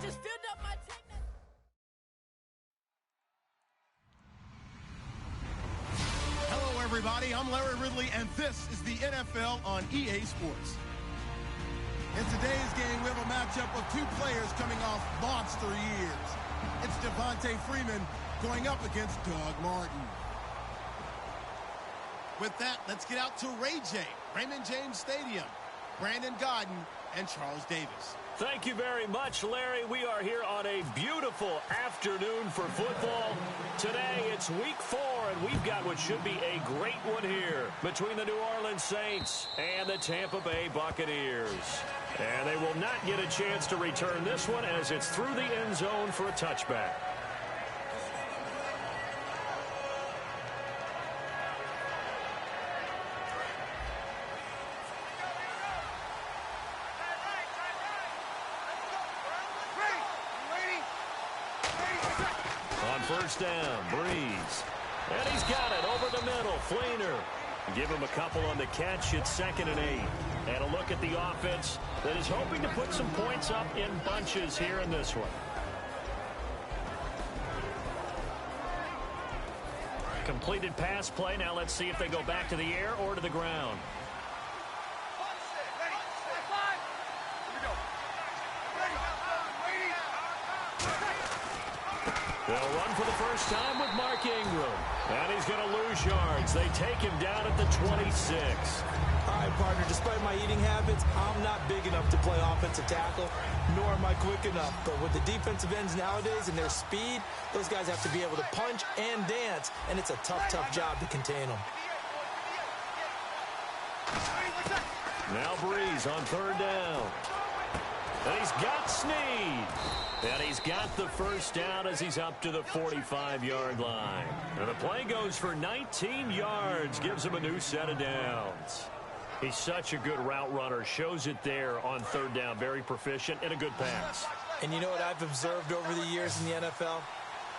just filled up my tank. Hello, everybody. I'm Larry Ridley, and this is the NFL on EA Sports. In today's game, we have a matchup of two players coming off monster years. It's Devontae Freeman going up against Doug Martin. With that, let's get out to Ray J, Raymond James Stadium, Brandon Godden, and Charles Davis. Thank you very much, Larry. We are here on a beautiful afternoon for football. Today, it's week 4, and we've got what should be a great one here between the New Orleans Saints and the Tampa Bay Buccaneers. And they will not get a chance to return this one as it's through the end zone for a touchback. First down, Breeze. And he's got it over the middle. Fleener. Give him a couple on the catch. It's 2nd and 8. And a look at the offense that is hoping to put some points up in bunches here in this one. Completed pass play. Now let's see if they go back to the air or to the ground. They'll run for the first time with Mark Ingram. And he's going to lose yards. They take him down at the 26. All right, partner, despite my eating habits, I'm not big enough to play offensive tackle, nor am I quick enough. But with the defensive ends nowadays and their speed, those guys have to be able to punch and dance, and it's a tough, tough job to contain them. Now Breeze on 3rd down. And he's got Snead. And he's got the first down as he's up to the 45-yard line. And the play goes for 19 yards, gives him a new set of downs. He's such a good route runner. Shows it there on 3rd down. Very proficient and a good pass. And you know what I've observed over the years in the NFL?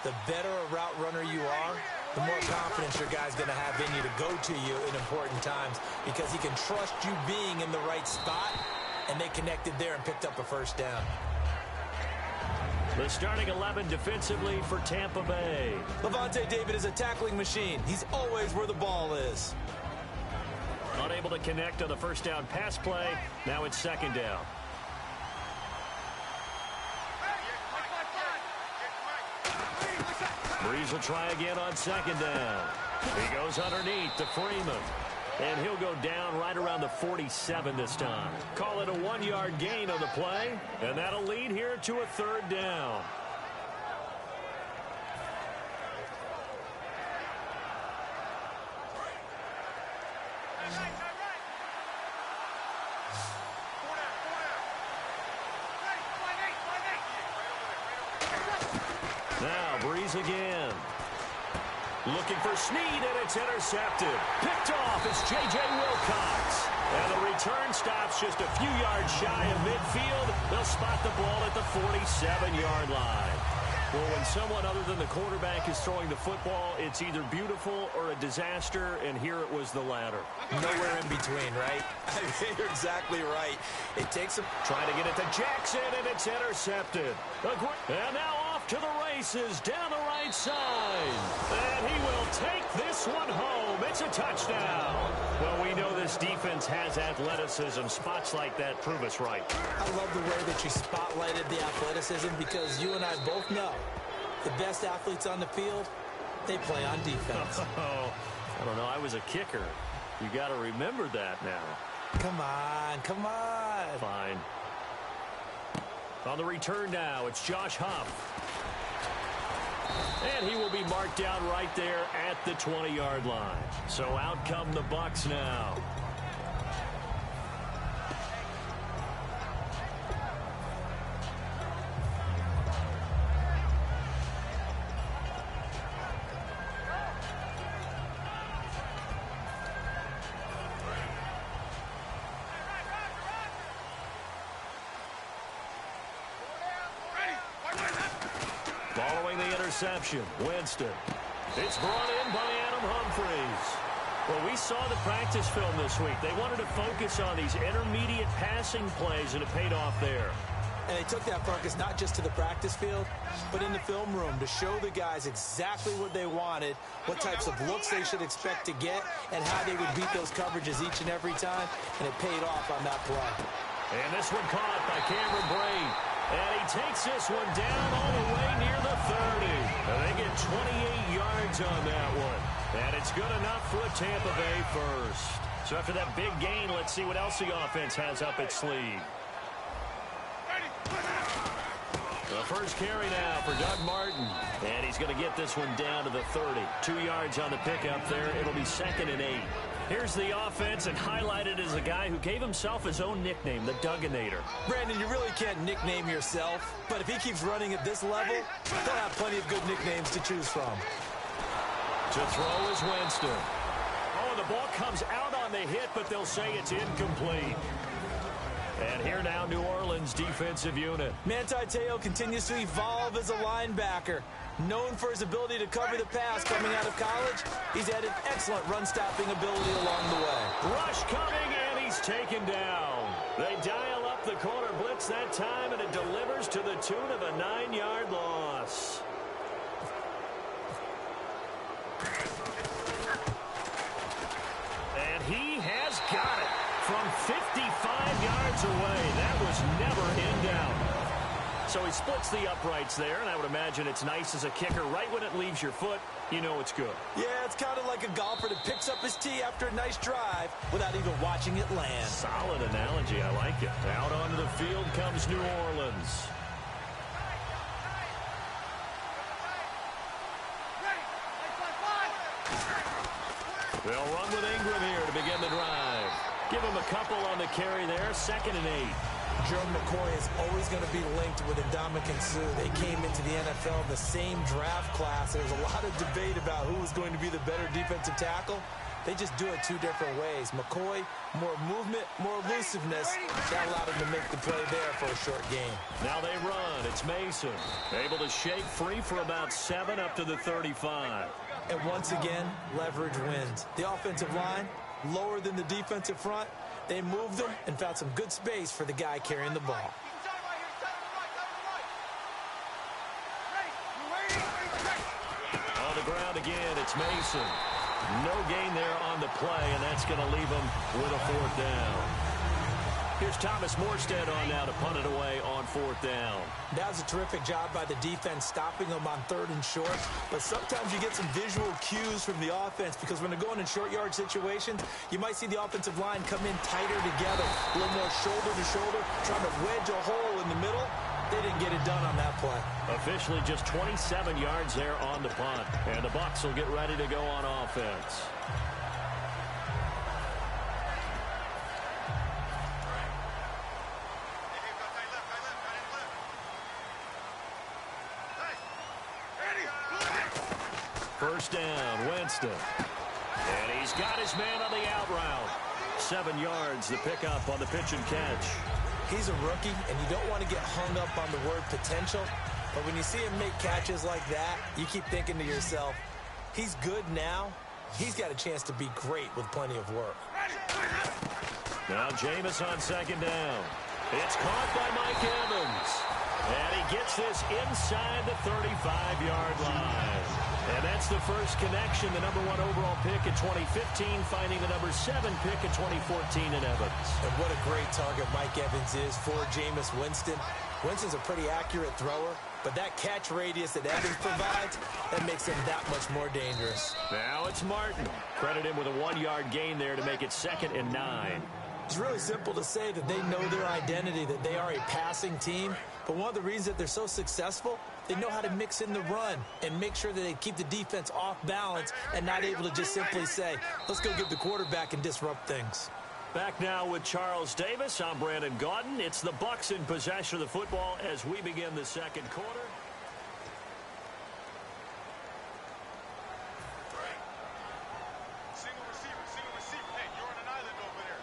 The better a route runner you are, the more confidence your guy's going to have in you to go to you in important times because he can trust you being in the right spot, and they connected there and picked up a first down. The starting 11 defensively for Tampa Bay. Lavonte David is a tackling machine. He's always where the ball is. Unable to connect on the first down pass play. Now it's 2nd down. Breeze will try again on 2nd down. He goes underneath to Freeman. And he'll go down right around the 47 this time. Call it a 1-yard gain on the play. And that'll lead here to a 3rd down. Now Breeze again. Looking for Snead, and it's intercepted. Picked off is J.J. Wilcox. And the return stops just a few yards shy of midfield. They'll spot the ball at the 47-yard line. Well, when someone other than the quarterback is throwing the football, it's either beautiful or a disaster, and here it was the latter. Nowhere in between, right? You're exactly right. It takes him. Trying to get it to Jackson, and it's intercepted. And now off to the races down the right side. And he will take this one home. It's a touchdown. Well, we know this defense has athleticism. Spots like that prove us right. I love the way that you spotlighted the athleticism because you and I both know the best athletes on the field, they play on defense. Oh, I don't know. I was a kicker. You got to remember that now. Come on, come on. Fine. On the return now, it's Josh Huff. And he will be marked down right there at the 20-yard line. So out come the Bucs now. Following the interception, Winston. It's brought in by Adam Humphries. Well, we saw the practice film this week. They wanted to focus on these intermediate passing plays, and it paid off there. And they took that focus not just to the practice field, but in the film room to show the guys exactly what they wanted, what types of looks they should expect to get, and how they would beat those coverages each and every time, and it paid off on that play. And this one caught by Cameron Braid. And he takes this one down all the way near the 30. And they get 28 yards on that one. And it's good enough for a Tampa Bay first. So after that big gain, let's see what else the offense has up its sleeve. The first carry now for Doug Martin. And he's going to get this one down to the 30. 2 yards on the pickup there. It'll be 2nd and 8. Here's the offense, and highlighted as a guy who gave himself his own nickname, the Dugginator. Brandon, you really can't nickname yourself, but if he keeps running at this level, they'll have plenty of good nicknames to choose from. To throw is Winston. Oh, the ball comes out on the hit, but they'll say it's incomplete. And here now, New Orleans defensive unit. Manti Te'o continues to evolve as a linebacker. Known for his ability to cover the pass coming out of college, he's had an excellent run-stopping ability along the way. Rush coming, and he's taken down. They dial up the corner blitz that time, and it delivers to the tune of a 9-yard loss. And he has got it from 55 yards away. That was never in doubt. So he splits the uprights there, and I would imagine it's nice as a kicker. Right when it leaves your foot, you know it's good. Yeah, it's kind of like a golfer that picks up his tee after a nice drive without even watching it land. Solid analogy. I like it. Out onto the field comes New Orleans. They'll run with Ingram here to begin the drive. Give him a couple on the carry there. 2nd and 8. Gerald McCoy is always going to be linked with Ndamukong Suh. They came into the NFL in the same draft class. There was a lot of debate about who was going to be the better defensive tackle. They just do it 2 different ways. McCoy, more movement, more elusiveness. That allowed him to make the play there for a short gain. Now they run. It's Mason. Able to shake free for about 7 up to the 35. And once again, leverage wins. The offensive line, lower than the defensive front. They moved them and found some good space for the guy carrying the ball. On the ground again, it's Mason. No gain there on the play, and that's going to leave him with a 4th down. Here's Thomas Morstead on now to punt it away on 4th down. That was a terrific job by the defense stopping them on 3rd and short. But sometimes you get some visual cues from the offense because when they're going in short yard situations, you might see the offensive line come in tighter together, a little more shoulder to shoulder, trying to wedge a hole in the middle. They didn't get it done on that play. Officially just 27 yards there on the punt. And the Bucs will get ready to go on offense. First down, Winston. And he's got his man on the out route. 7 yards, the pickup on the pitch and catch. He's a rookie, and you don't want to get hung up on the word potential. But when you see him make catches like that, you keep thinking to yourself, he's good now. He's got a chance to be great with plenty of work. Now Jameis on 2nd down. It's caught by Mike Evans. And he gets this inside the 35-yard line. And that's the first connection, the #1 overall pick in 2015, finding the #7 pick in 2014 in Evans. And what a great target Mike Evans is for Jameis Winston. Winston's a pretty accurate thrower, but that catch radius that Evans provides, that makes him that much more dangerous. Now it's Martin. Credit him with a 1-yard gain there to make it 2nd and 9. It's really simple to say that they know their identity, that they are a passing team. But one of the reasons that they're so successful, they know how to mix in the run and make sure that they keep the defense off balance and not able to just simply say, let's go get the quarterback and disrupt things. Back now with Charles Davis. I'm Brandon Gaudin. It's the Bucs in possession of the football as we begin the 2nd quarter.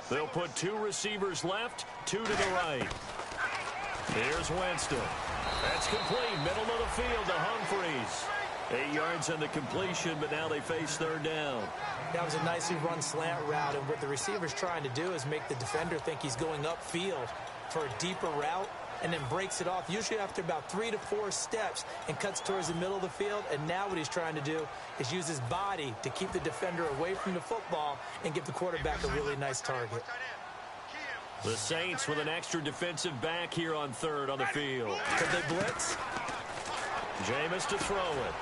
They'll put 2 receivers left, 2 to the right. Here's Winston. That's complete. Middle of the field to Humphreys. 8 yards on the completion, but now they face 3rd down. That was a nicely run slant route, and what the receiver's trying to do is make the defender think he's going upfield for a deeper route. and then breaks it off, usually after about 3 to 4 steps, and cuts towards the middle of the field. And now what he's trying to do is use his body to keep the defender away from the football and give the quarterback a really nice target. The Saints with an extra defensive back here on third on the field. Could they blitz? Jameis to throw it.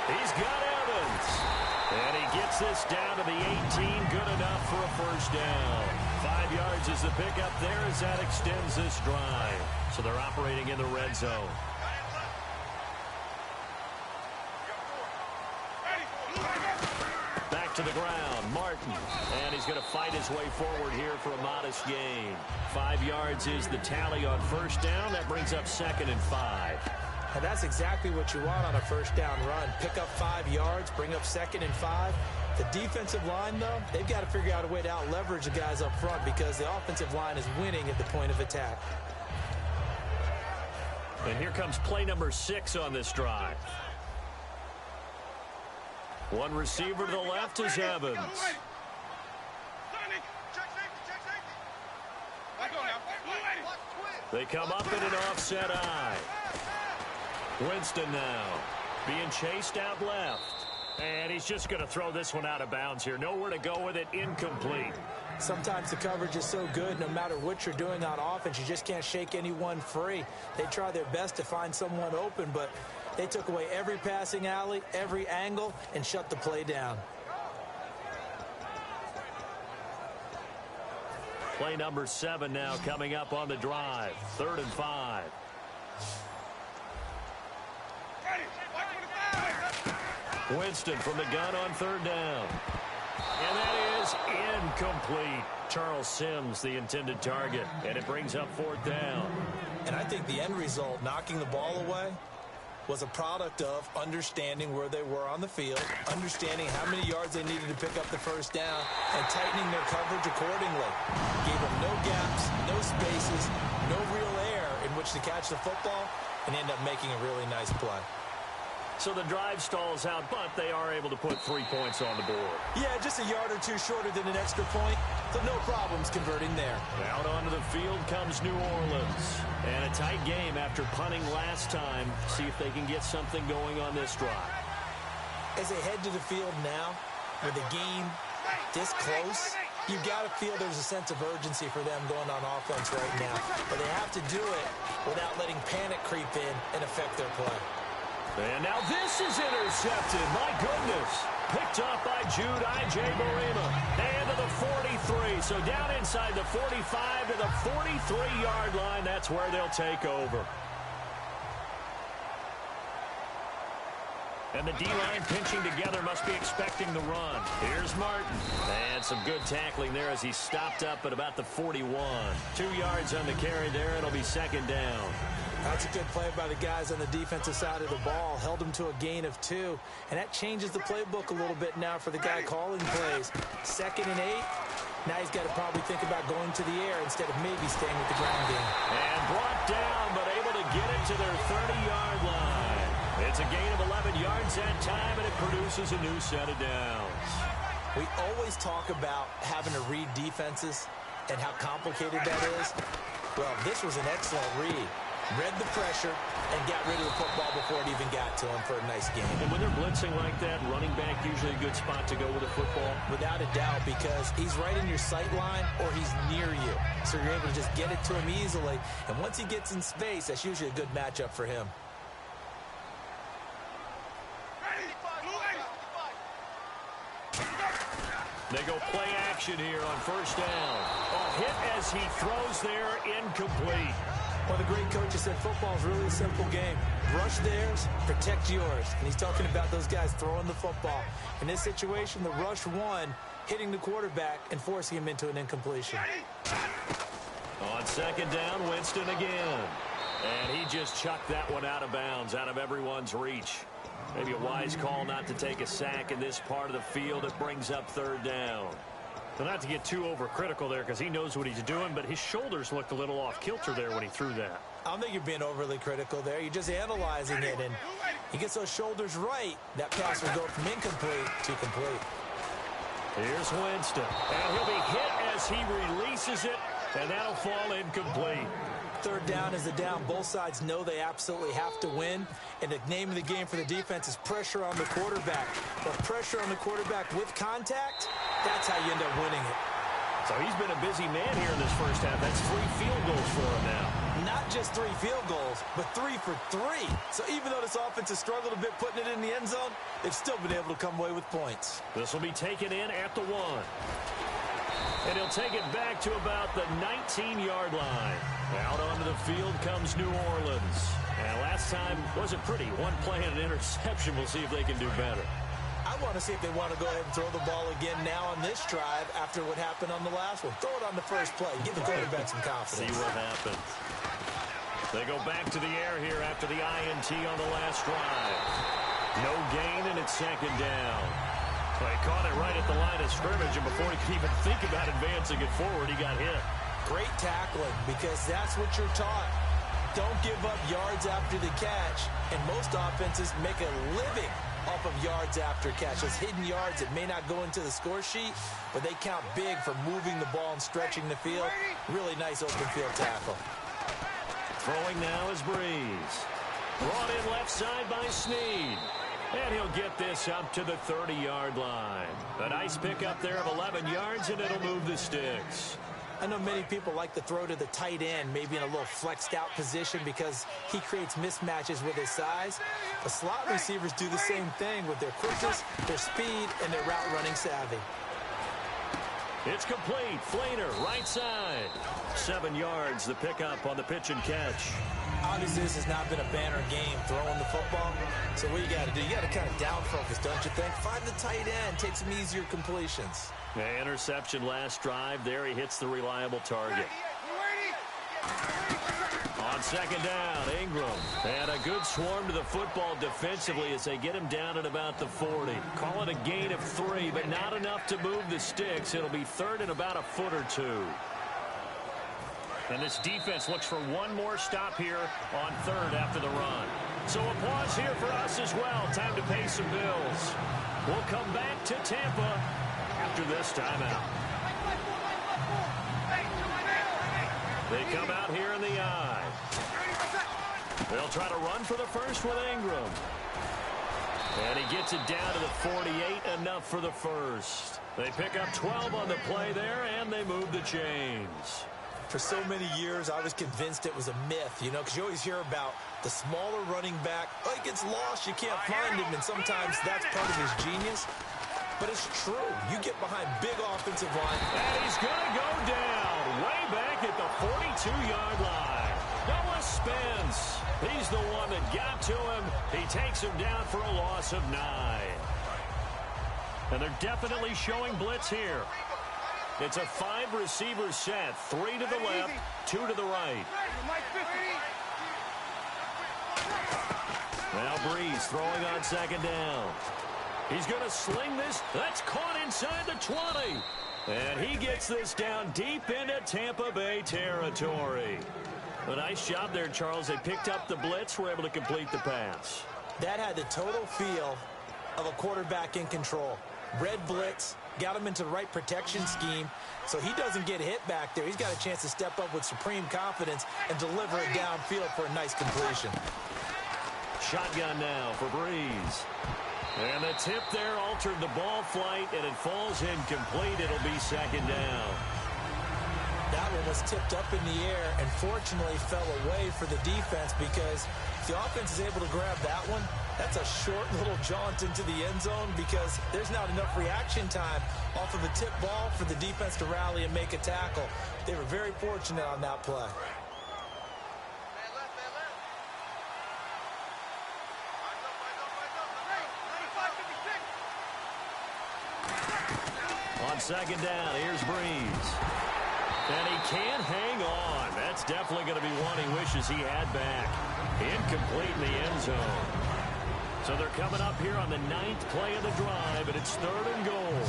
He's got Evans. And he gets this down to the 18. Good enough for a first down. 5 yards is the pickup there as that extends this drive. So they're operating in the red zone. Back to the ground, Martin. And he's going to fight his way forward here for a modest gain. 5 yards is the tally on first down. That brings up 2nd and 5. And that's exactly what you want on a first down run. Pick up 5 yards, bring up 2nd and 5. The defensive line, though, they've got to figure out a way to out-leverage the guys up front because the offensive line is winning at the point of attack. And here comes play number 6 on this drive. One receiver to the left is Evans. They come up in an offset eye. Winston now being chased out left. And he's just going to throw this one out of bounds here. Nowhere to go with it. Incomplete. Sometimes the coverage is so good, no matter what you're doing on offense, you just can't shake anyone free. They try their best to find someone open, but they took away every passing alley, every angle, and shut the play down. Play number 7 now coming up on the drive. 3rd and 5. Winston from the gun on 3rd down. And that is incomplete. Charles Sims, the intended target. And it brings up 4th down. And I think the end result, knocking the ball away, was a product of understanding where they were on the field, understanding how many yards they needed to pick up the first down, and tightening their coverage accordingly. Gave them no gaps, no spaces, no real air in which to catch the football, and end up making a really nice play. So the drive stalls out, but they are able to put 3 points on the board. Yeah, just a yard or two shorter than an extra point, so no problems converting there. Out onto the field comes New Orleans. And a tight game after punting last time. See if they can get something going on this drive. As they head to the field now, with the game this close, you've got to feel there's a sense of urgency for them going on offense right now. But they have to do it without letting panic creep in and affect their play. And now this is intercepted. My goodness. Picked up by Jude Ij-Barima. And to the 43. So down inside the 45 to the 43-yard line. That's where they'll take over. And the D-line pinching together must be expecting the run. Here's Martin. And some good tackling there as he stopped up at about the 41. 2 yards on the carry there. It'll be 2nd down. That's a good play by the guys on the defensive side of the ball. Held them to a gain of 2. And that changes the playbook a little bit now for the guy calling plays. 2nd and 8. Now he's got to probably think about going to the air instead of maybe staying with the ground game. And brought down, but able to get it to their 30-yard line. It's a gain of 11 yards that time, and it produces a new set of downs. We always talk about having to read defenses and how complicated that is. Well, this was an excellent read. Read the pressure and got rid of the football before it even got to him for a nice game. And when they're blitzing like that, running back usually a good spot to go with a football? Without a doubt, because he's right in your sight line or he's near you. So you're able to just get it to him easily. And once he gets in space, that's usually a good matchup for him. They go play action here on first down. A hit as he throws there, incomplete. Well, the great coach has said football is really a simple game. Rush theirs, protect yours. And he's talking about those guys throwing the football. In this situation, the rush won, hitting the quarterback and forcing him into an incompletion. On 2nd down, Winston again. And he just chucked that one out of bounds, out of everyone's reach. Maybe a wise call not to take a sack in this part of the field. It brings up 3rd down. So not to get too overcritical there because he knows what he's doing, but his shoulders looked a little off kilter there when he threw that. I don't think you're being overly critical there. You're just analyzing it, and he gets those shoulders right. That pass will go from incomplete to complete. Here's Winston, and he'll be hit as he releases it, and that'll fall incomplete. third down is the down both sides know they absolutely have to win. And the name of the game for the defense is pressure on the quarterback. But pressure on the quarterback with contact, that's how you end up winning it. So he's been a busy man here in this first half. That's 3 field goals for him now. Not just 3 field goals, but 3 for 3. So even though this offense has struggled a bit putting it in the end zone, they've still been able to come away with points. This will be taken in at the 1. And he'll take it back to about the 19-yard line. Out onto the field comes New Orleans. And last time wasn't pretty. One play and an interception. We'll see if they can do better. I want to see if they want to go ahead and throw the ball again now on this drive after what happened on the last one. Throw it on the first play. Give the quarterback some confidence. See what happens. They go back to the air here after the INT on the last drive. No gain, and it's second down. Well, he caught it right at the line of scrimmage, and before he could even think about advancing it forward, he got hit. Great tackling, because that's what you're taught. Don't give up yards after the catch, and most offenses make a living off of yards after catch. Those hidden yards that may not go into the score sheet, but they count big for moving the ball and stretching the field. Really nice open field tackle. Throwing now is Breeze. Brought in left side by Snead. And he'll get this up to the 30-yard line. A nice pickup there of 11 yards, and it'll move the sticks. I know many people like to throw to the tight end, maybe in a little flexed out position because he creates mismatches with his size. The slot receivers do the same thing with their quickness, their speed, and their route running savvy. It's complete. Flainer, right side. 7 yards, the pickup on the pitch and catch. Obviously, this has not been a banner game throwing the football. So what you got to do, you got to kind of down focus, don't you think? Find the tight end, take some easier completions. The interception last drive. There he hits the reliable target. On second down, Ingram. And a good swarm to the football defensively as they get him down at about the 40. Call it a gain of 3, but not enough to move the sticks. It'll be third and about a foot or 2. And this defense looks for one more stop here on third after the run. So a pause here for us as well. Time to pay some bills. We'll come back to Tampa after this timeout. They come out here in the eye. They'll try to run for the first with Ingram. And he gets it down to the 48, enough for the first. They pick up 12 on the play there, and they move the chains. For so many years, I was convinced it was a myth, you know, because you always hear about the smaller running back. Oh, he gets lost, you can't find him, and sometimes that's part of his genius. But it's true. You get behind big offensive line. And he's going to go down way back at the 42-yard line. Noah Spence. He's the one that got to him. He takes him down for a loss of 9. And they're definitely showing blitz here. It's a 5-receiver set. 3 to the left, 2 to the right. Now Breeze throwing on second down. He's going to sling this. That's caught inside the 20. And he gets this down deep into Tampa Bay territory. A nice job there, Charles. They picked up the blitz, were able to complete the pass. That had the total feel of a quarterback in control. Red blitz, got him into the right protection scheme, so he doesn't get hit back there. He's got a chance to step up with supreme confidence and deliver it downfield for a nice completion. Shotgun now for Breeze. And the tip there altered the ball flight, and it falls incomplete. It'll be second down. That one was tipped up in the air and fortunately fell away for the defense, because if the offense is able to grab that one, that's a short little jaunt into the end zone because there's not enough reaction time off of a tip ball for the defense to rally and make a tackle. They were very fortunate on that play. On second down, here's Breeze. And he can't hang on. That's definitely going to be one he wishes he had back. Incomplete in the end zone. So they're coming up here on the 9th play of the drive, and it's 3rd and goal.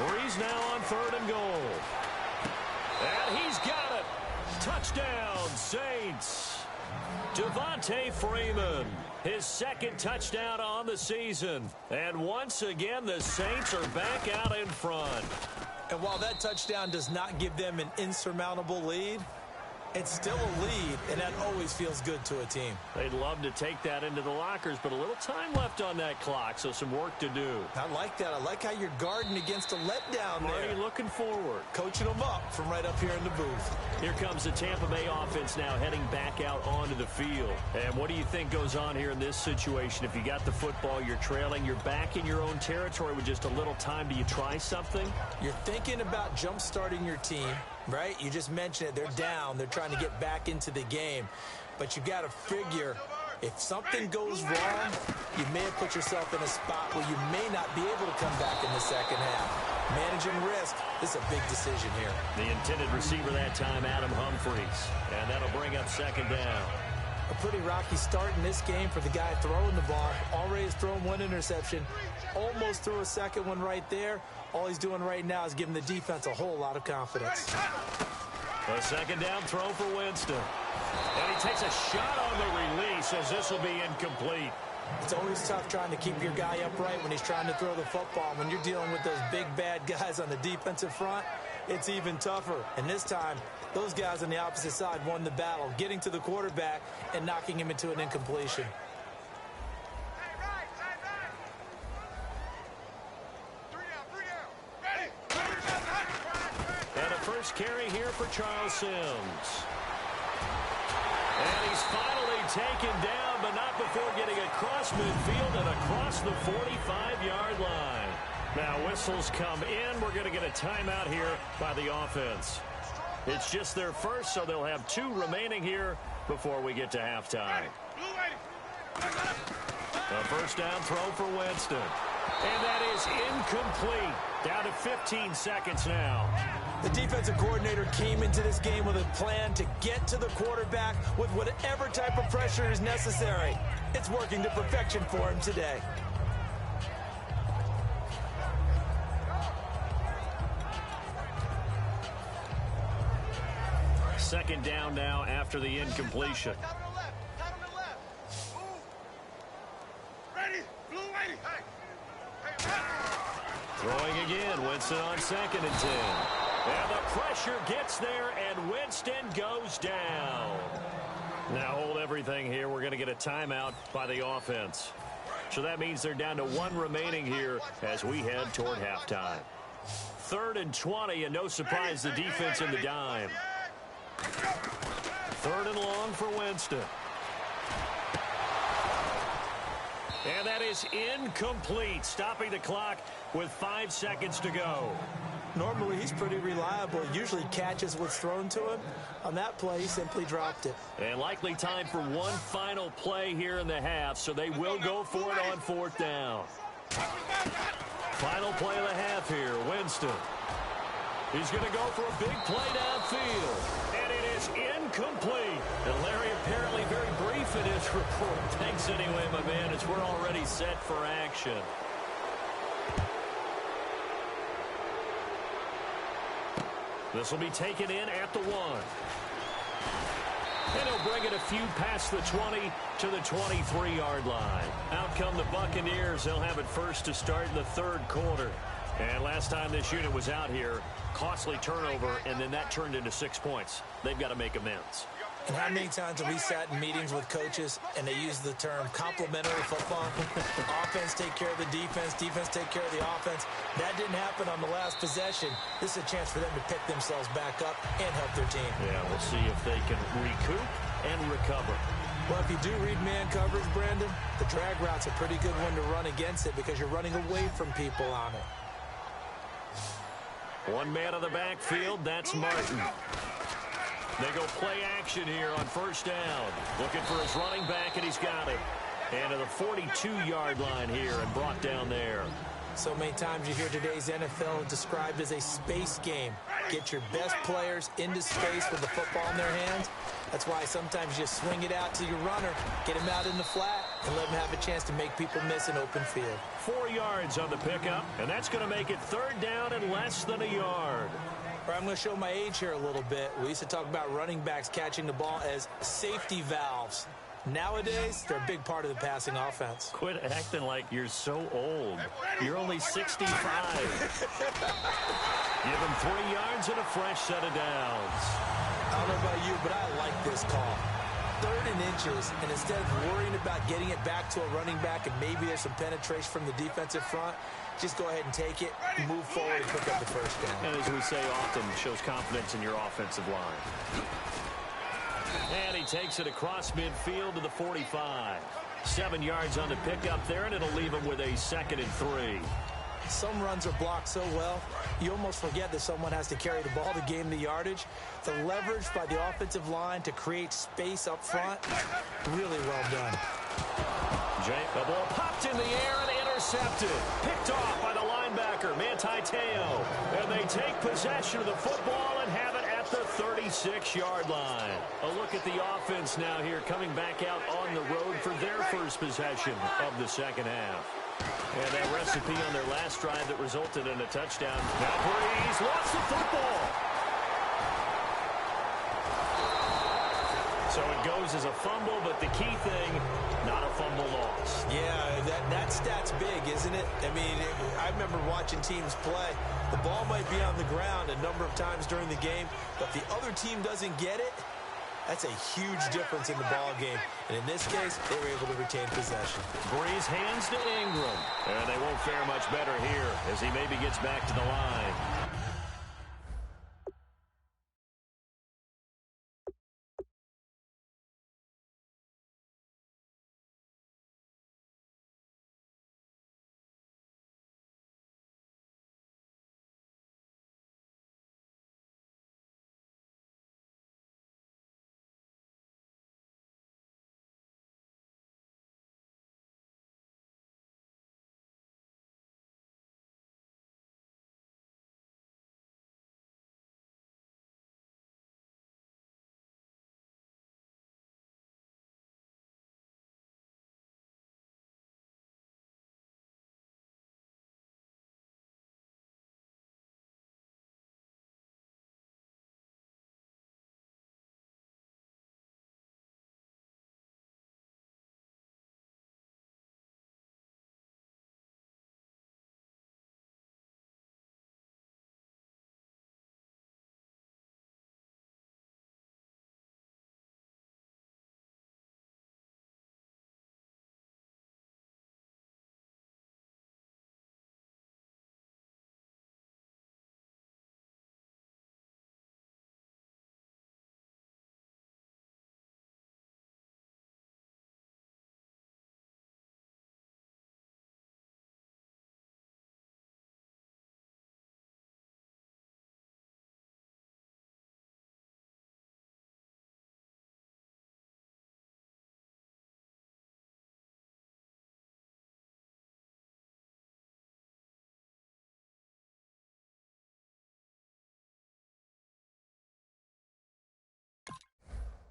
Breeze now on 3rd and goal. And he's got it. Touchdown, Saints. Devontae Freeman, his second touchdown on the season. And once again, the Saints are back out in front. And while that touchdown does not give them an insurmountable lead, it's still a lead, and that always feels good to a team. They'd love to take that into the lockers, but a little time left on that clock, so some work to do. I like that. I like how you're guarding against a letdown there. Already looking forward. Coaching them up from right up here in the booth. Here comes the Tampa Bay offense now heading back out onto the field. And what do you think goes on here in this situation? If you got the football, you're trailing, you're back in your own territory with just a little time. Do you try something? You're thinking about jump-starting your team, right? You just mentioned it. They're down. They're trying to get back into the game. But you got to figure, if something goes wrong, you may have put yourself in a spot where you may not be able to come back in the second half. Managing risk, this is a big decision here. The intended receiver that time, Adam Humphries. And that'll bring up second down. A pretty rocky start in this game for the guy throwing the ball. Already has thrown one interception. Almost threw a second one right there. All he's doing right now is giving the defense a whole lot of confidence. A second down throw for Winston. And he takes a shot on the release as this will be incomplete. It's always tough trying to keep your guy upright when he's trying to throw the football. When you're dealing with those big, bad guys on the defensive front, it's even tougher. And this time, those guys on the opposite side won the battle, getting to the quarterback and knocking him into an incompletion. And a first carry here for Charles Sims. And he's finally taken down, but not before getting across midfield and across the 45-yard line. Now whistles come in. We're going to get a timeout here by the offense. It's just their first, so they'll have 2 remaining here before we get to halftime. A first down throw for Winston. And that is incomplete. Down to 15 seconds now. The defensive coordinator came into this game with a plan to get to the quarterback with whatever type of pressure is necessary. It's working to perfection for him today. Second down now after the incompletion. Throwing again, Winston on 2nd and 10. And the pressure gets there, and Winston goes down. Now hold everything here. We're going to get a timeout by the offense. So that means they're down to 1 remaining here as we head toward halftime. 3rd and 20, and no surprise, the defense in the dime. 3rd and long for Winston. And that is incomplete, stopping the clock with 5 seconds to go. Normally, he's pretty reliable. Usually catches what's thrown to him. On that play, he simply dropped it. And likely time for one final play here in the half, so they will go for it on 4th down. Final play of the half here, Winston. He's going to go for a big play downfield. And it is incomplete. And Larry apparently very brief in his report. Thanks anyway, my man, as we're already set for action. This will be taken in at the 1. And he'll bring it a few past the 20 to the 23-yard line. Out come the Buccaneers. They'll have it first to start in the 3rd quarter. And last time this unit was out here, costly turnover, and then that turned into 6 points. They've got to make amends. And how many times have we sat in meetings with coaches and they use the term complementary football? Offense take care of the defense, defense take care of the offense. That didn't happen on the last possession. This is a chance for them to pick themselves back up and help their team. Yeah, we'll see if they can recoup and recover. Well, if you do read man coverage, Brandon, the drag route's a pretty good one to run against it because you're running away from people on it. One man on the backfield, that's Martin. They go play action here on 1st down. Looking for his running back, and he's got it. And to the 42-yard line here and brought down there. So many times you hear today's NFL described as a space game. Get your best players into space with the football in their hands. That's why sometimes you swing it out to your runner, get him out in the flat, and let him have a chance to make people miss an open field. 4 yards on the pickup, and that's going to make it 3rd down and less than a yard. I'm going to show my age here a little bit. We used to talk about running backs catching the ball as safety valves. Nowadays, they're a big part of the passing offense. Quit acting like you're so old. You're only 65. Give him 3 yards and a fresh set of downs. I don't know about you, but I like this call. 3rd and inches, and instead of worrying about getting it back to a running back and maybe there's some penetration from the defensive front, just go ahead and take it, move forward, and pick up the first down. And as we say often, shows confidence in your offensive line. And he takes it across midfield to the 45. 7 yards on the pickup there, and it'll leave him with a 2nd and 3. Some runs are blocked so well, you almost forget that someone has to carry the ball to gain the yardage. The leverage by the offensive line to create space up front, really well done. The ball popped in the air and intercepted. Picked off by the linebacker, Manti Te'o. And they take possession of the football and have it at the 36-yard line. A look at the offense now here, coming back out on the road for their first possession of the second half. And that recipe on their last drive that resulted in a touchdown. Now Breeze lost the football. So it goes as a fumble, but the key thing, not a fumble loss. Yeah, that stat's big, isn't it? I mean, I remember watching teams play. The ball might be on the ground a number of times during the game, but if the other team doesn't get it, that's a huge difference in the ball game. And in this case, they were able to retain possession. Breeze hands to Ingram. And they won't fare much better here as he maybe gets back to the line.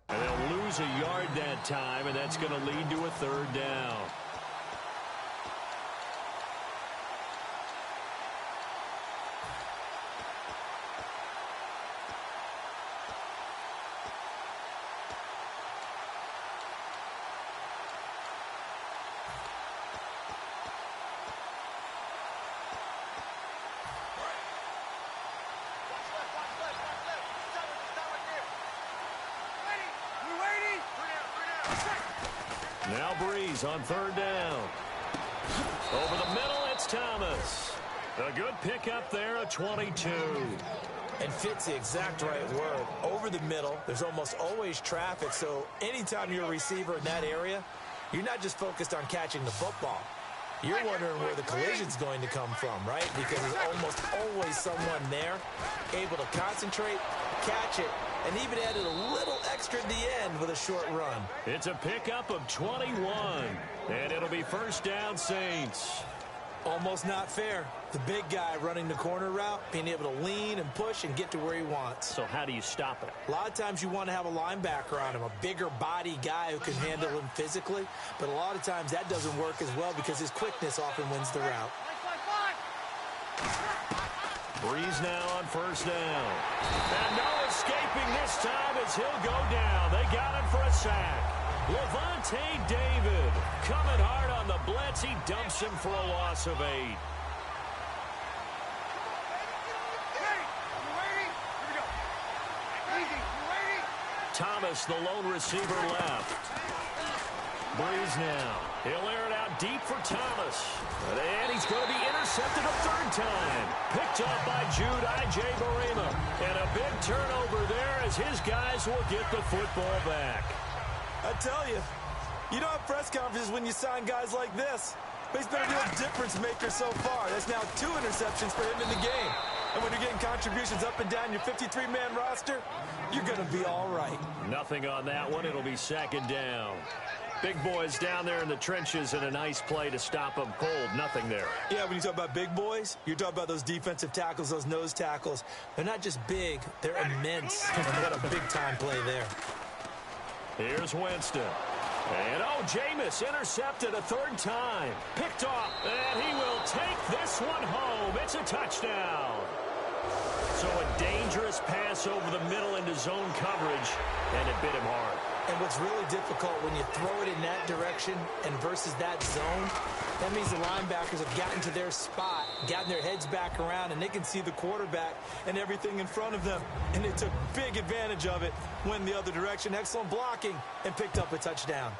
And they'll lose a yard that time, and that's going to lead to a 3rd down. Now Breeze on 3rd down. Over the middle, it's Thomas. A good pickup there, a 22. And fits the exact right word. Over the middle, there's almost always traffic, so anytime you're a receiver in that area, you're not just focused on catching the football. You're wondering where the collision's going to come from, right? Because there's almost always someone there able to concentrate, catch it, and even added a little extra at the end with a short run. It's a pickup of 21, and it'll be 1st down, Saints. Almost not fair. The big guy running the corner route, being able to lean and push and get to where he wants. So how do you stop it? A lot of times you want to have a linebacker on him, a bigger body guy who can handle him physically. But a lot of times that doesn't work as well because his quickness often wins the route. Breeze now on first down. And no escaping this time as he'll go down. They got him for a sack. Levante David coming hard on the blitz. He dumps him for a loss of 8. Thomas, the lone receiver, left. Breeze now. He'll air it out deep for Thomas. And he's going to be intercepted a third time. Picked up by Jude Barima. And a big turnover there as his guys will get the football back. I tell you, you don't have press conferences when you sign guys like this. But he's been a real difference maker so far. That's now 2 interceptions for him in the game. And when you're getting contributions up and down your 53-man roster, you're going to be all right. Nothing on that one. It'll be second down. Big boys down there in the trenches and a nice play to stop them cold. Nothing there. Yeah, when you talk about big boys, you're talking about those defensive tackles, those nose tackles. They're not just big, they're immense. And what a big-time play there. Here's Winston. And, Jameis intercepted a third time. Picked off, and he will take this one home. It's a touchdown. So a dangerous pass over the middle into zone coverage, and it bit him hard. And what's really difficult when you throw it in that direction and versus that zone, that means the linebackers have gotten to their spot, gotten their heads back around, and they can see the quarterback and everything in front of them. And they took big advantage of it, went the other direction, excellent blocking, and picked up a touchdown.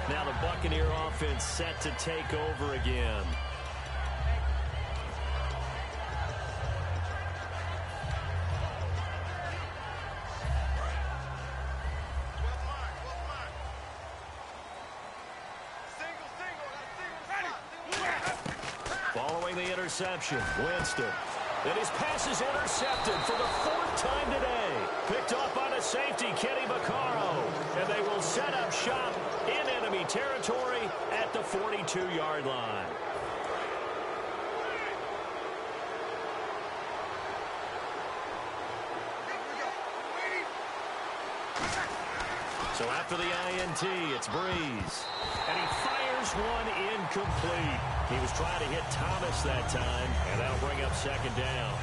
Now the Buccaneer offense set to take over again. Following the interception, Winston. And his pass is intercepted for the 4th time today. Picked off by the safety, Kenny Vaccaro. And they will set up shop in enemy territory at the 42-yard line. So after the INT, it's Breeze. And he fires one incomplete. He was trying to hit Thomas that time, and that'll bring up second down.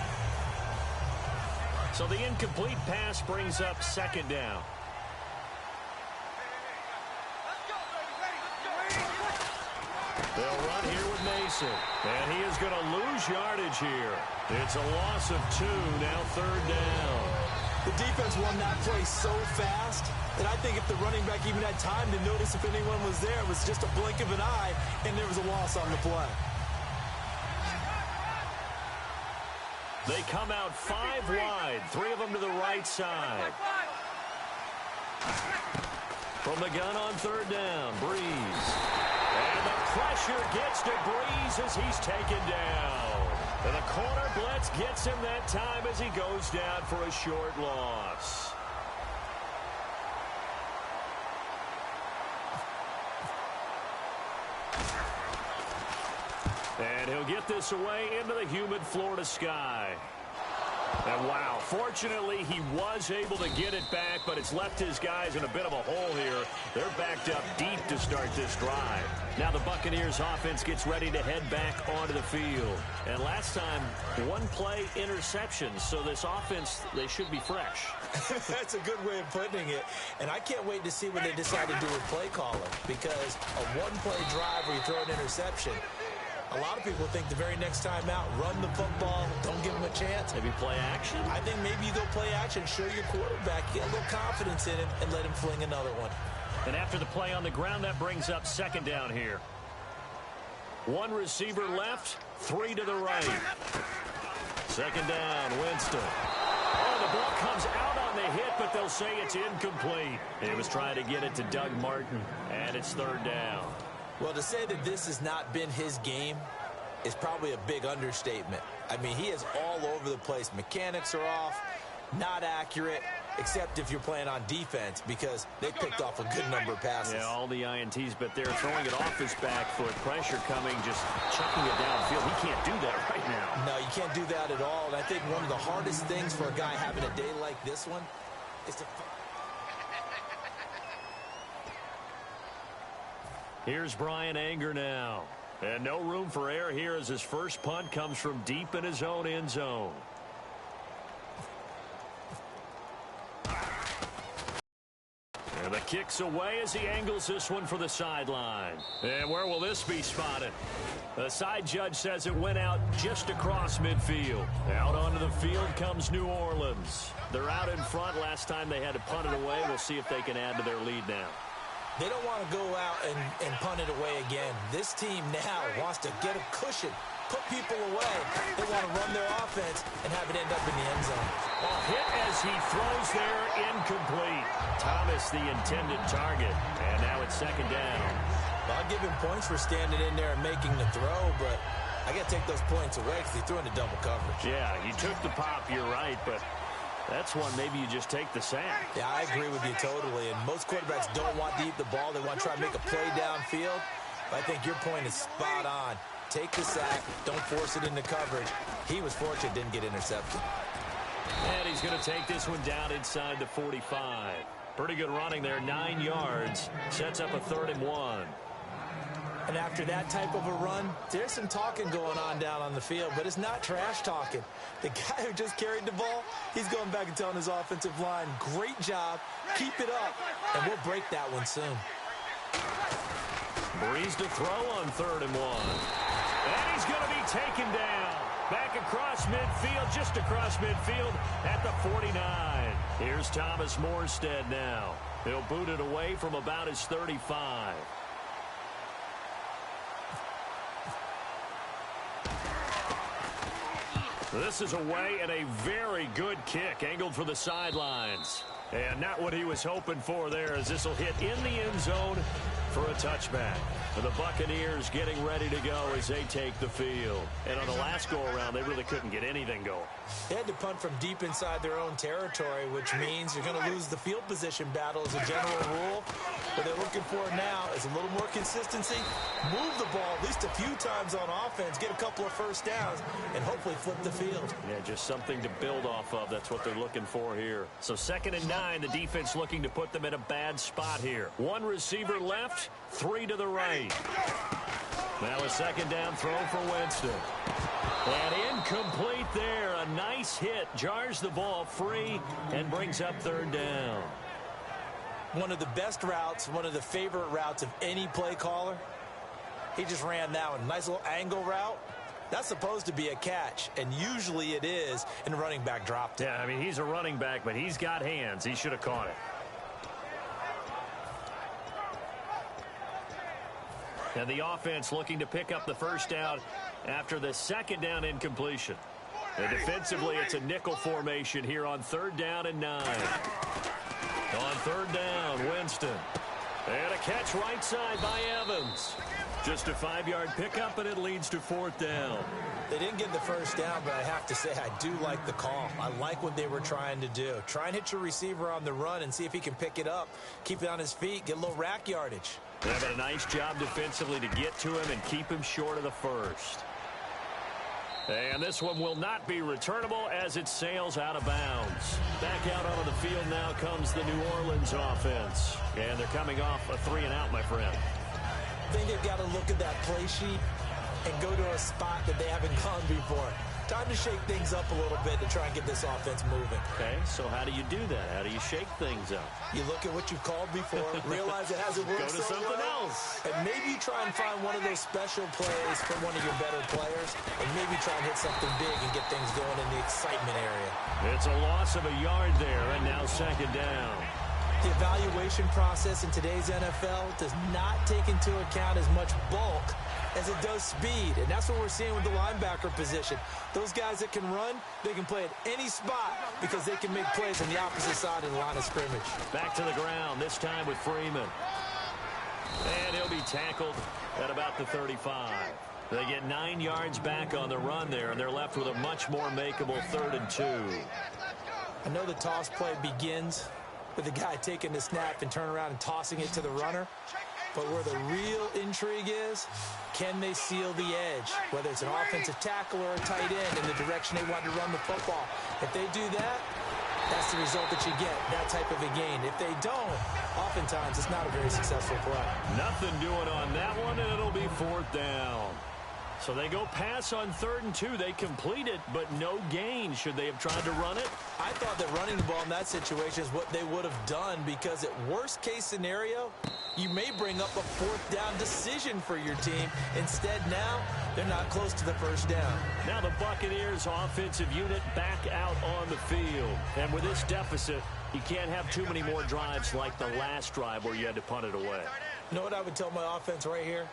So the incomplete pass brings up second down. They'll run here with Mason. And he is going to lose yardage here. It's a loss of 2, now third down. The defense won that play so fast that I think if the running back even had time to notice if anyone was there, it was just a blink of an eye, and there was a loss on the play. They come out 5 wide, 3 of them to the right side. From the gun on third down, Breeze. And the pressure gets to Breeze as he's taken down. And the corner blitz gets him that time as he goes down for a short loss. And he'll get this away into the humid Florida sky. And wow, fortunately he was able to get it back, but it's left his guys in a bit of a hole here. They're backed up deep to start this drive. Now the Buccaneers offense gets ready to head back onto the field. And last time, 1 play interception, so this offense, they should be fresh. That's a good way of putting it. And I can't wait to see what they decide to do with play calling, because a 1-play drive where you throw an interception, a lot of people think the very next time out, run the football, don't give him a chance. Maybe play action? I think maybe you go play action, show your quarterback, get a little confidence in him, and let him fling another one. And after the play on the ground, that brings up second down here. 1 receiver left, 3 to the right. Second down, Winston. Oh, the ball comes out on the hit, but they'll say it's incomplete. He was trying to get it to Doug Martin, and it's third down. Well, to say that this has not been his game is probably a big understatement. I mean, he is all over the place. Mechanics are off, not accurate, except if you're playing on defense, because they picked off a good number of passes. Yeah, all the INTs, but they're throwing it off his back foot. Pressure coming, just chucking it downfield. He can't do that right now. No, you can't do that at all. And I think one of the hardest things for a guy having a day like this one is to... Here's Brian Anger now. And no room for error here as his first punt comes from deep in his own end zone. And the kick's away as he angles this one for the sideline. And where will this be spotted? The side judge says it went out just across midfield. Out onto the field comes New Orleans. They're out in front. Last time they had to punt it away. We'll see if they can add to their lead now. They don't want to go out and punt it away again. This team now wants to get a cushion, put people away. They want to run their offense and have it end up in the end zone. A hit as he throws there, incomplete. Thomas the intended target, and now it's second down. Well, I'll give him points for standing in there and making the throw, but I got to take those points away because he threw into double coverage. Yeah, you took the pop, you're right, but that's one maybe you just take the sack. Yeah, I agree with you totally, and most quarterbacks don't want to eat the ball. They want to try to make a play downfield. But I think your point is spot on. Take the sack, don't force it into coverage. He was fortunate, didn't get intercepted. And he's going to take this one down inside the 45. Pretty good running there, 9 yards. Sets up a 3rd and 1. And after that type of a run, there's some talking going on down on the field, but it's not trash talking. The guy who just carried the ball, he's going back and telling his offensive line, great job, keep it up, and we'll break that one soon. Breeze to throw on 3rd and 1. And he's going to be taken down. Back across midfield, just across midfield at the 49. Here's Thomas Morstead now. He'll boot it away from about his 35. This is away and a very good kick angled for the sidelines. And not what he was hoping for there as this will hit in the end zone for a touchback. And the Buccaneers getting ready to go as they take the field. And on the last go-around, they really couldn't get anything going. They had to punt from deep inside their own territory, which means you're going to lose the field position battle as a general rule. What they're looking for now is a little more consistency, move the ball at least a few times on offense, get a couple of first downs, and hopefully flip the field. Yeah, just something to build off of. That's what they're looking for here. So 2nd and 9, the defense looking to put them in a bad spot here. 1 receiver left, 3 to the right. Now a 2nd down throw for Winston. And incomplete there. A nice hit. Jars the ball free and brings up 3rd down. One of the best routes, one of the favorite routes of any play caller. He just ran that one. Nice little angle route. That's supposed to be a catch, and usually it is, and the running back dropped it. Yeah, I mean, he's a running back, but he's got hands. He should have caught it. And the offense looking to pick up the first down after the 2nd down incompletion. And defensively, it's a nickel formation here on 3rd down and 9. On 3rd down, Winston. And a catch right side by Evans. Just a 5-yard pickup, and it leads to 4th down. They didn't get the first down, but I have to say I do like the call. I like what they were trying to do. Try and hit your receiver on the run and see if he can pick it up. Keep it on his feet, get a little rack yardage. They've done a nice job defensively to get to him and keep him short of the first. And this one will not be returnable as it sails out of bounds. Back out onto the field now comes the New Orleans offense. And they're coming off a 3-and-out, my friend. I think they've got to look at that play sheet and go to a spot that they haven't gone before. Time to shake things up a little bit to try and get this offense moving. Okay, so how do you do that? How do you shake things up? You look at what you've called before, realize it hasn't worked Go to something else. And maybe try and find one of those special plays from one of your better players, and maybe try and hit something big and get things going in the excitement area. It's a loss of a yard there, and now 2nd down. The evaluation process in today's NFL does not take into account as much bulk as it does speed, and that's what we're seeing with the linebacker position. Those guys that can run, they can play at any spot because they can make plays on the opposite side of the line of scrimmage. Back to the ground, this time with Freeman. And he'll be tackled at about the 35. They get 9 yards back on the run there, and they're left with a much more makeable 3rd and 2. I know the toss play begins with the guy taking the snap and turn around and tossing it to the runner. But where the real intrigue is, can they seal the edge? Whether it's an offensive tackle or a tight end in the direction they want to run the football. If they do that, that's the result that you get, that type of a gain. If they don't, oftentimes it's not a very successful play. Nothing doing on that one, and it'll be 4th down. So they go pass on 3rd and 2. They complete it, but no gain. Should they have tried to run it? I thought that running the ball in that situation is what they would have done, because at worst case scenario, you may bring up a 4th down decision for your team. Instead, now they're not close to the 1st down. Now the Buccaneers offensive unit back out on the field. And with this deficit, you can't have too many more drives like the last drive where you had to punt it away. You know what I would tell my offense right here?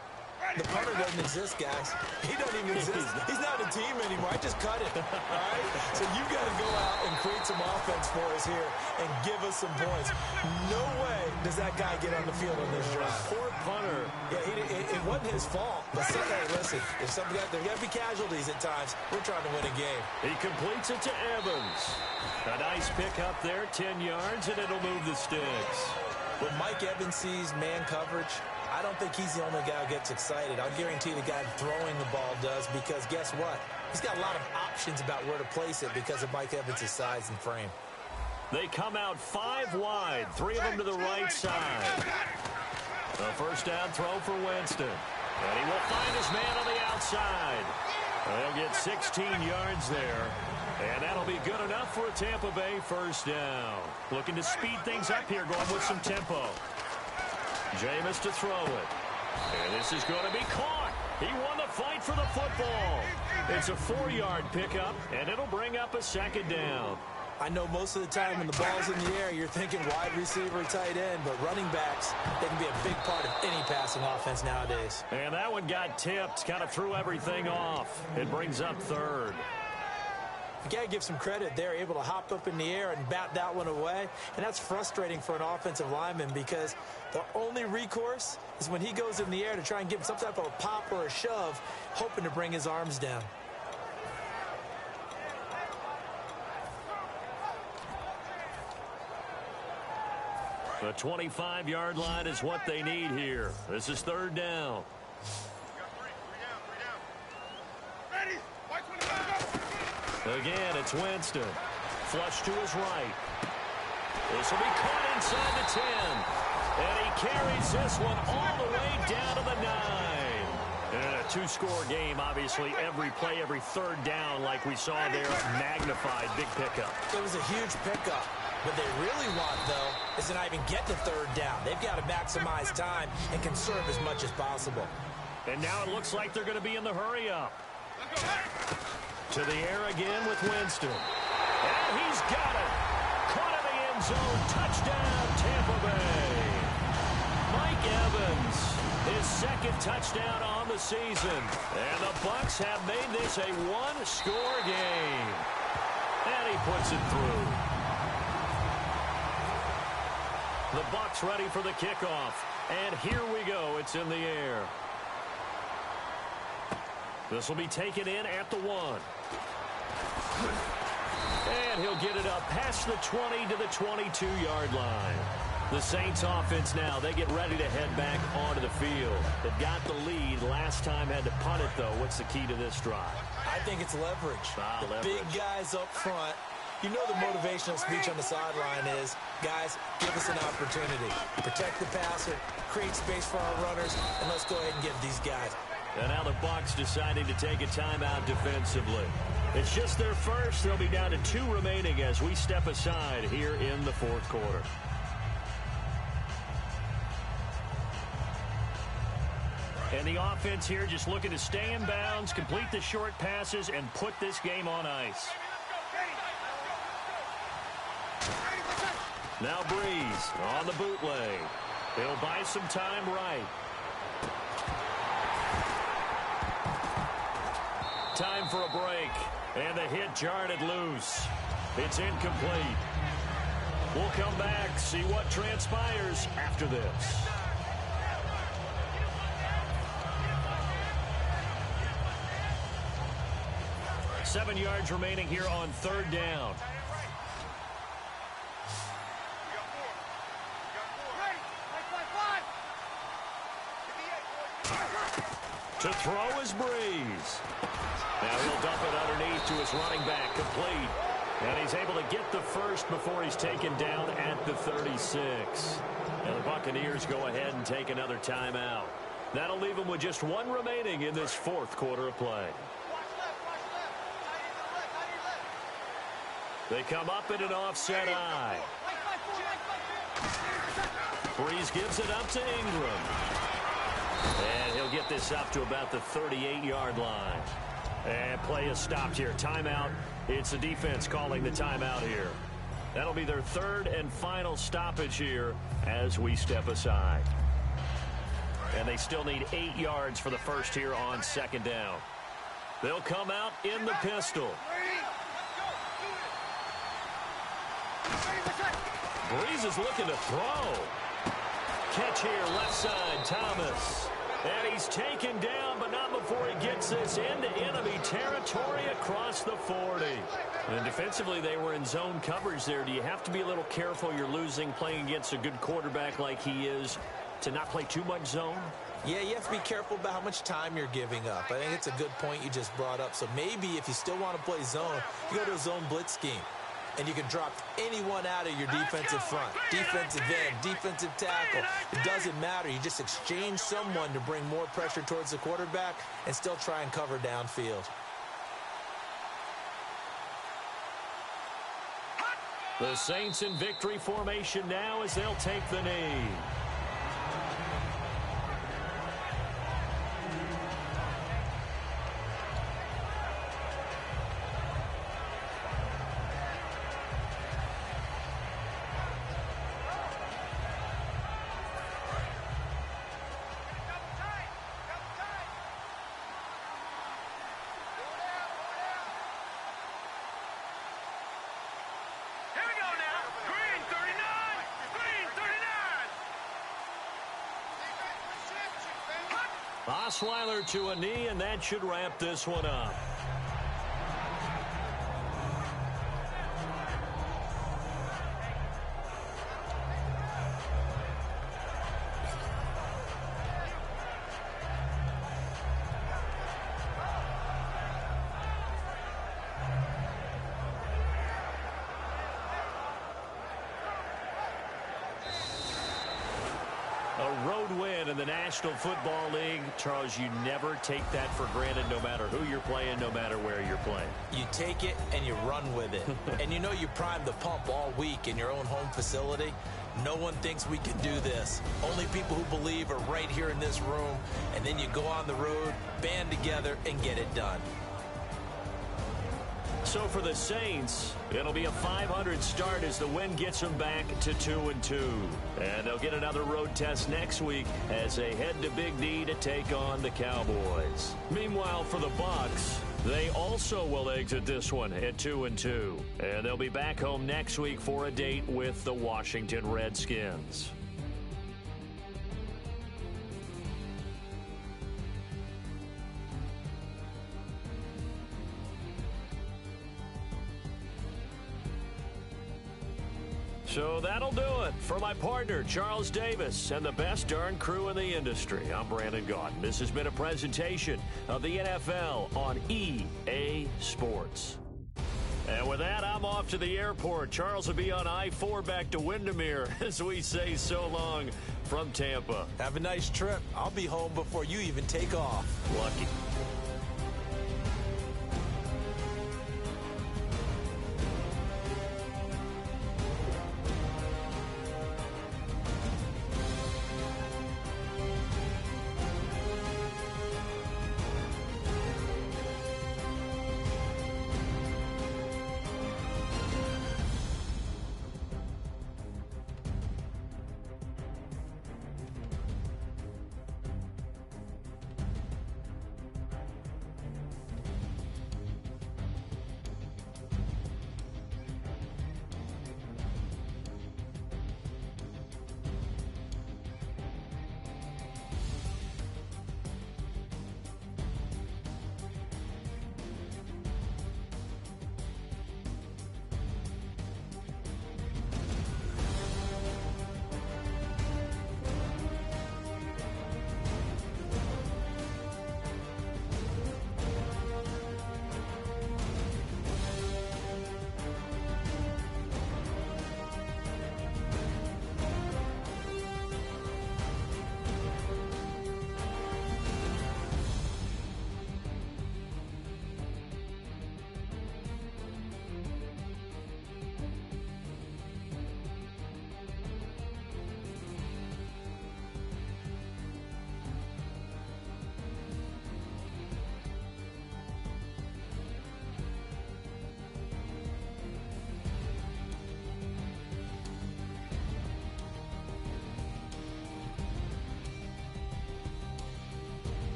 The punter doesn't exist, guys. He doesn't even exist. He's not a team anymore. I just cut it, all right? So you got to go out and create some offense for us here and give us some points. No way does that guy get on the field on this drive. Poor punter. Yeah, it wasn't his fault. But hey, listen, if there's got to be casualties at times. We're trying to win a game. He completes it to Evans. A nice pick up there, 10 yards, and it'll move the sticks. When Mike Evans sees man coverage, I don't think he's the only guy who gets excited. I'll guarantee the guy throwing the ball does, because guess what? He's got a lot of options about where to place it because of Mike Evans' size and frame. They come out 5 wide, 3 of them to the right side. A 1st down throw for Winston. And he will find his man on the outside. They'll get 16 yards there. And that'll be good enough for a Tampa Bay 1st down. Looking to speed things up here, going with some tempo. Jameis to throw it. And this is going to be caught. He won the fight for the football. It's a 4-yard pickup, and it'll bring up a 2nd down. I know most of the time when the ball's in the air, you're thinking wide receiver, tight end, but running backs, they can be a big part of any passing offense nowadays. And that one got tipped, kind of threw everything off. It brings up 3rd. You got to give some credit. They're able to hop up in the air and bat that one away. And that's frustrating for an offensive lineman, because the only recourse is when he goes in the air to try and give him some type of a pop or a shove, hoping to bring his arms down. The 25-yard line is what they need here. This is 3rd down. Again, it's Winston. Flush to his right. This will be caught inside the 10. And he carries this one all the way down to the 9. And in a 2-score game, obviously, every play, every 3rd down, like we saw there, magnified. Big pickup. It was a huge pickup. What they really want, though, is to not even get the 3rd down. They've got to maximize time and conserve as much as possible. And now it looks like they're going to be in the hurry-up. To the air again with Winston. And he's got it. Caught in the end zone. Touchdown, Tampa Bay. Mike Evans, his 2nd touchdown on the season. And the Bucs have made this a 1-score game. And he puts it through. The Bucs ready for the kickoff. And here we go. It's in the air. This will be taken in at the 1. And he'll get it up past the 20 to the 22-yard line. The Saints offense now, they get ready to head back onto the field. They've got the lead. Last time had to punt it, though. What's the key to this drive? I think it's leverage. Leverage. Big guys up front. You know the motivational speech on the sideline is, guys, give us an opportunity. Protect the passer, create space for our runners, and let's go ahead and give these guys. And now the Bucs deciding to take a timeout defensively. It's just their first. They'll be down to 2 remaining as we step aside here in the 4th quarter. And the offense here just looking to stay in bounds, complete the short passes, and put this game on ice. Now Breeze on the bootleg. He'll buy some time right. Time for a break. And the hit jarred it loose. It's incomplete. We'll come back, see what transpires after this. Seven yards remaining here on 3rd down. To throw is Breeze. Now he'll dump it underneath to his running back, complete. And he's able to get the first before he's taken down at the 36. And the Buccaneers go ahead and take another timeout. That'll leave them with just one remaining in this fourth quarter of play. They come up in an offset eye. Breeze gives it up to Ingram. And he'll get this up to about the 38-yard line. And play is stopped here. Timeout. It's the defense calling the timeout here. That'll be their third and final stoppage here as we step aside. And they still need 8 yards for the first here on second down. They'll come out in the pistol. Breeze is looking to throw. Catch here, left side, Thomas. And he's taken down, but not before he gets this into enemy territory across the 40. And defensively, they were in zone coverage there. Do you have to be a little careful? You're losing playing against a good quarterback like he is to not play too much zone? Yeah, you have to be careful about how much time you're giving up. I think it's a good point you just brought up. So maybe if you still want to play zone, you go to a zone blitz scheme. And you can drop anyone out of your defensive front. Defensive end, defensive tackle. It doesn't matter. You just exchange someone to bring more pressure towards the quarterback and still try and cover downfield. The Saints in victory formation now as they'll take the knee. Osweiler to a knee, and that should wrap this one up. A road win in the National Football League. Charles, you never take that for granted no matter who you're playing, no matter where you're playing. You take it and you run with it. And you know you primed the pump all week in your own home facility. No one thinks we can do this. Only people who believe are right here in this room. And then you go on the road, band together, and get it done. So for the Saints, it'll be a 500 start as the win gets them back to 2-2. And they'll get another road test next week as they head to Big D to take on the Cowboys. Meanwhile, for the Bucs, they also will exit this one at 2-2. And they'll be back home next week for a date with the Washington Redskins. So that'll do it for my partner, Charles Davis, and the best darn crew in the industry. I'm Brandon Gaudin. This has been a presentation of the NFL on EA Sports. And with that, I'm off to the airport. Charles will be on I-4 back to Windermere as we say so long from Tampa. Have a nice trip. I'll be home before you even take off. Lucky.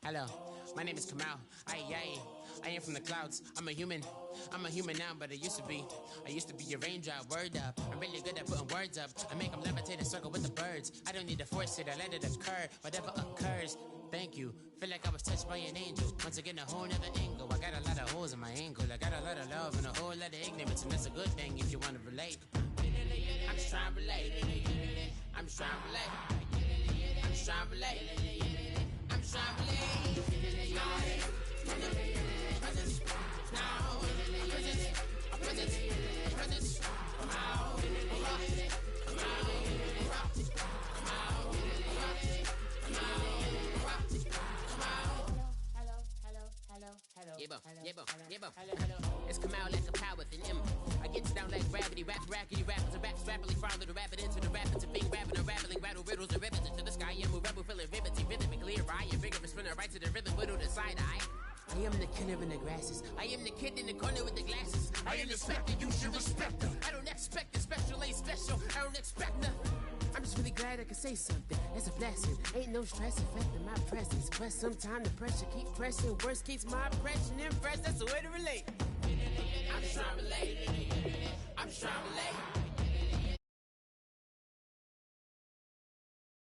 Hello, my name is Kamal. I am from the clouds. I'm a human now, but I used to be a raindrop. Word up, I'm really good at putting words up. I make them levitate and circle with the birds. I don't need to force it, I let it occur. Whatever occurs, thank you. Feel like I was touched by an angel. Once again, a whole nother angle. I got a lot of holes in my angle. I got a lot of love and a whole lot of ignorance, and that's a good thing if you want to relate. I'm just trying to relate. I'm just trying to relate. I'm just trying to relate. I'm just trying to relate. It's come out like a power with an M. I get down like gravity, rackety rappers, and raps rapidly follow the rapid into the rapids, and being rapping, unraveling, rattle riddles and ribbons into the sky. I'm a rebel, feeling riveting, rhythmically right, and vigorous, spinning right to the rhythm, whittle the side eye. I am the killer in the grasses. I am the kid in the corner with the glasses. I am the specter, you should respect them. I don't expect the special, ain't special. I don't expect nothing. I'm just really glad I can say something. It's a blessing. Ain't no stress affecting my presence. But sometimes the pressure keep pressing. Worst keeps my impression impressed. That's the way to relate. I'm just trying to relate. I'm just trying to relate.